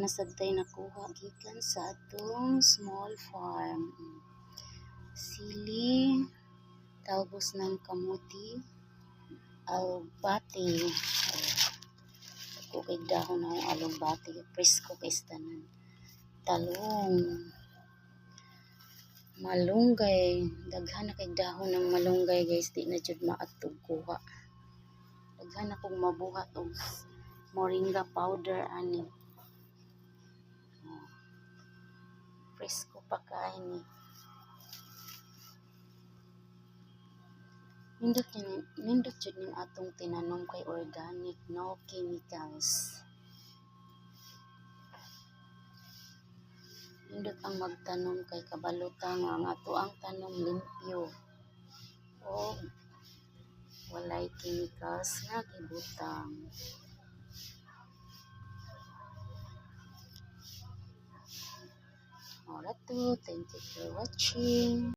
nasabtay nakuha gikan sa atong small farm. Sili, talbos ng kamuti, alugbati. Ako kay dahon ng alugbati, presko kay tanan. Talong, malunggay, daghan na kay dahon ng malunggay guys, di na jud maatog kuha. Daghan akong mabuhat og moringa powder ani. Presko pa kain ni. Nindot jud ning atong tinanom kay organic, no chemicals. Nindot ang magtanom kay kabalutan nga ang ato ang tanom limpyo. O walay chemicals nga gibutang. Alright, thank you for watching.